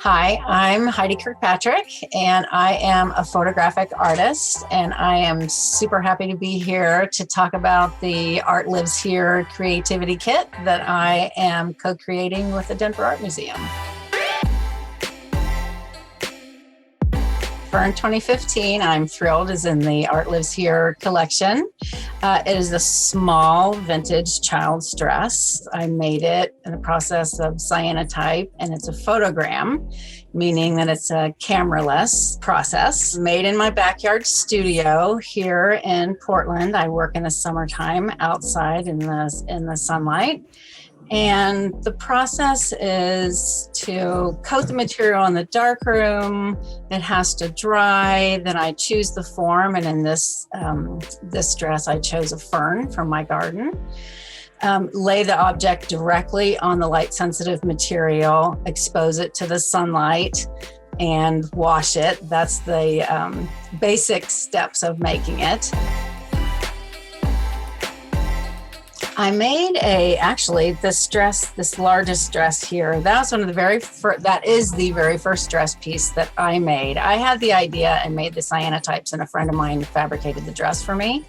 Hi, I'm Heidi Kirkpatrick, and I am a photographic artist, and I am super happy to be here to talk about the Art Lives Here creativity kit that I am co-creating with the Denver Art Museum. In 2015, I'm thrilled, is in the Art Lives Here collection. It is a small vintage child's dress. I made it in the process of cyanotype, and it's a photogram, meaning that it's a camera-less process. Made in my backyard studio here in Portland. I work in the summertime outside in the sunlight. And the process is to coat the material in the darkroom. It has to dry. Then I choose the form. And in this dress, I chose a fern from my garden. Lay the object directly on the light-sensitive material, expose it to the sunlight, and wash it. That's the basic steps of making it. I made this largest dress here. That was that is the very first dress piece that I made. I had the idea and made the cyanotypes, and a friend of mine fabricated the dress for me.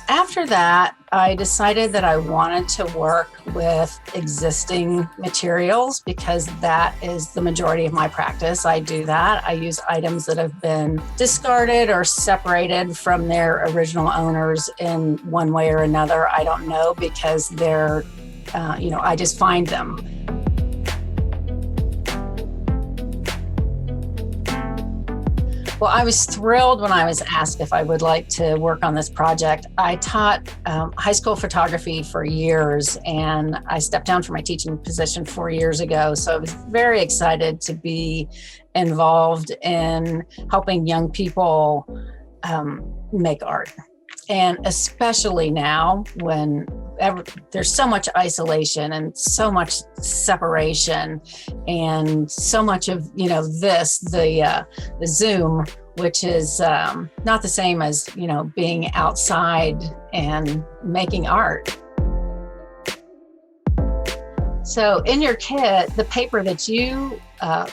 After that, I decided that I wanted to work with existing materials because that is the majority of my practice. I do that. I use items that have been discarded or separated from their original owners in one way or another. I don't know, because they're, I just find them. Well, I was thrilled when I was asked if I would like to work on this project. I taught high school photography for years, and I stepped down from my teaching position 4 years ago. So I was very excited to be involved in helping young people make art. And especially now when there's so much isolation and so much separation and so much of, the Zoom, which is not the same as, being outside and making art. So in your kit, the paper that you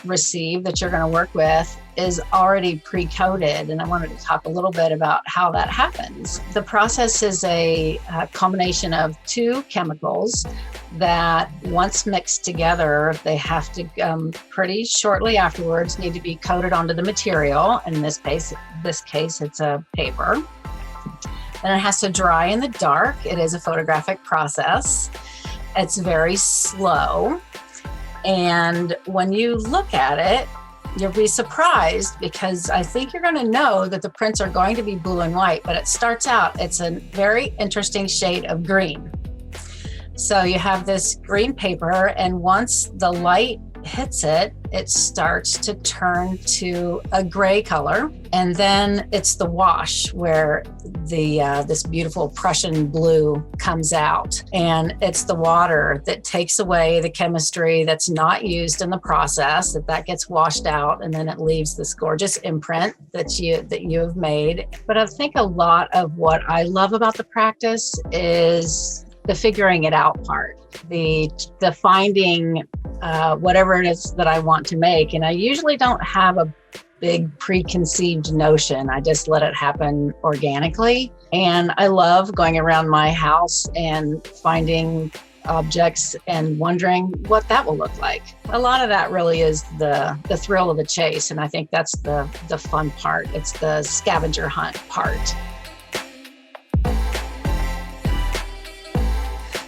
receive that you're going to work with is already pre-coated, and I wanted to talk a little bit about how that happens. The process is a combination of two chemicals that, once mixed together, they have to pretty shortly afterwards need to be coated onto the material. In this case, it's a paper. Then it has to dry in the dark. It is a photographic process. It's very slow. And when you look at it, you'll be surprised, because I think you're going to know that the prints are going to be blue and white, but it starts out, it's a very interesting shade of green. So you have this green paper, and once the light hits it, it starts to turn to a gray color. And then it's the wash where this beautiful Prussian blue comes out. And it's the water that takes away the chemistry that's not used in the process, that gets washed out, and then it leaves this gorgeous imprint that you have made. But I think a lot of what I love about the practice is the figuring it out part, the finding whatever it is that I want to make. And I usually don't have a big preconceived notion. I just let it happen organically. And I love going around my house and finding objects and wondering what that will look like. A lot of that really is the thrill of the chase. And I think that's the fun part. It's the scavenger hunt part.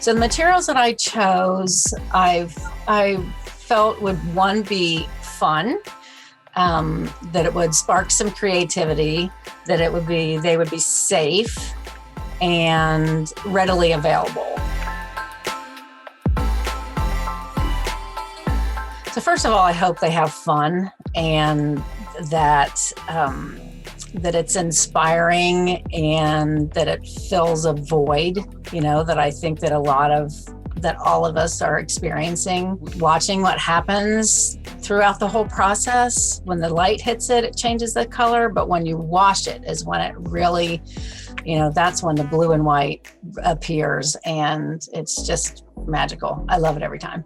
So the materials that I chose, I felt would, one, be fun, that it would spark some creativity, that they would be safe and readily available. So first of all, I hope they have fun, and that it's inspiring, and that it fills a void, that I think that all of us are experiencing. Watching what happens throughout the whole process. When the light hits it, it changes the color, but when you wash it is when it really, that's when the blue and white appears, and it's just magical. I love it every time.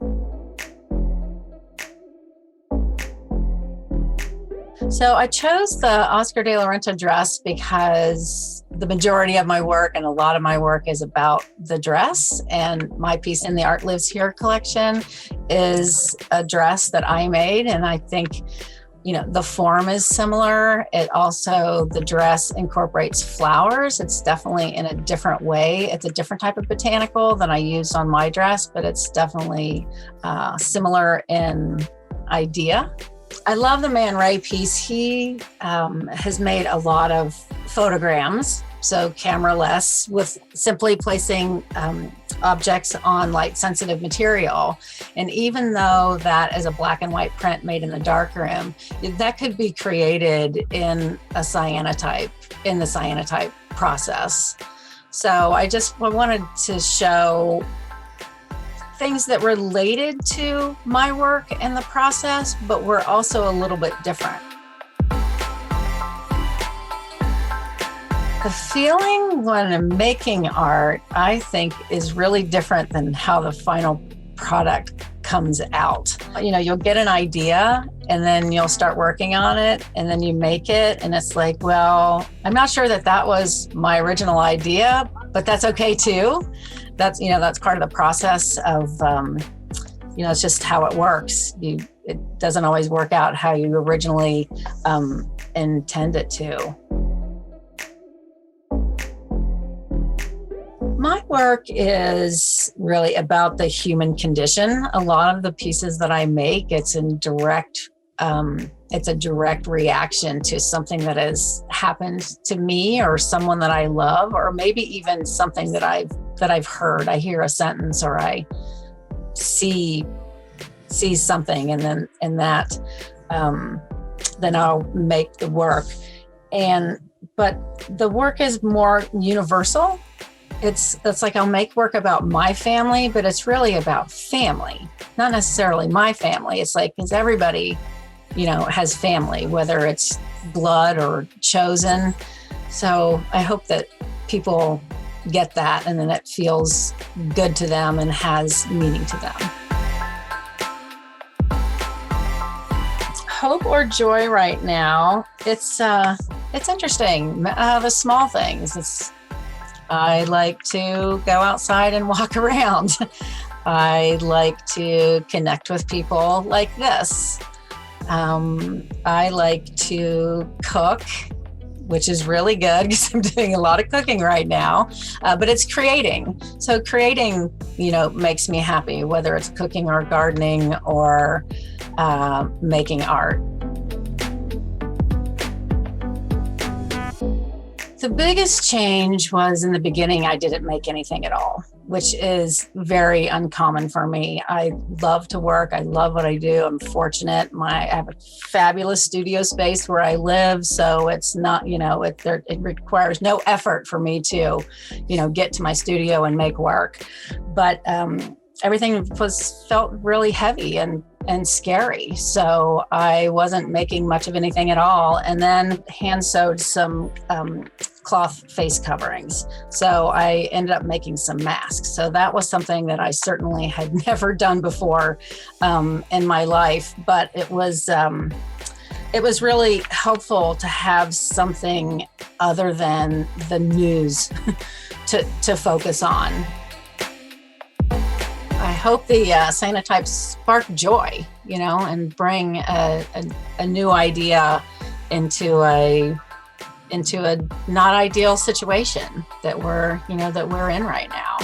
So I chose the Oscar de la Renta dress because the majority of my work and a lot of my work is about the dress. And my piece in the Art Lives Here collection is a dress that I made. And I think, the form is similar. It also, the dress incorporates flowers. It's definitely in a different way. It's a different type of botanical than I used on my dress, but it's definitely similar in idea. I love the Man Ray piece. He has made a lot of photograms, so camera-less, with simply placing objects on light sensitive material. And even though that is a black and white print made in the darkroom, that could be created in a cyanotype, in the cyanotype process. So I wanted to show things that related to my work and the process, but were also a little bit different. The feeling when I'm making art, I think, is really different than how the final product comes out. You'll get an idea and then you'll start working on it and then you make it and it's like, well, I'm not sure that was my original idea, but that's okay too. That's part of the process of, it's just how it works. It doesn't always work out how you originally intend it to. My work is really about the human condition. A lot of the pieces that I make, it's a direct reaction to something that has happened to me or someone that I love, or maybe even something that I've heard. I hear a sentence or I see something, and then I'll make the work. But the work is more universal. It's like I'll make work about my family, but it's really about family, not necessarily my family. It's like, because everybody, has family, whether it's blood or chosen. So I hope that people get that and then it feels good to them and has meaning to them. Hope or joy right now, it's interesting. The small things. I like to go outside and walk around. I like to connect with people like this. I like to cook, which is really good because I'm doing a lot of cooking right now, but it's creating. So creating, makes me happy, whether it's cooking or gardening or making art. The biggest change was in the beginning, I didn't make anything at all, which is very uncommon for me. I love to work. I love what I do. I'm fortunate. I have a fabulous studio space where I live. So it's not, it requires no effort for me to, get to my studio and make work. But everything felt really heavy and scary. So I wasn't making much of anything at all. And then hand sewed some cloth face coverings. So I ended up making some masks. So that was something that I certainly had never done before in my life, but it was really helpful to have something other than the news to focus on. I hope the cyanotypes spark joy, and bring a new idea into a not ideal situation that we're in right now.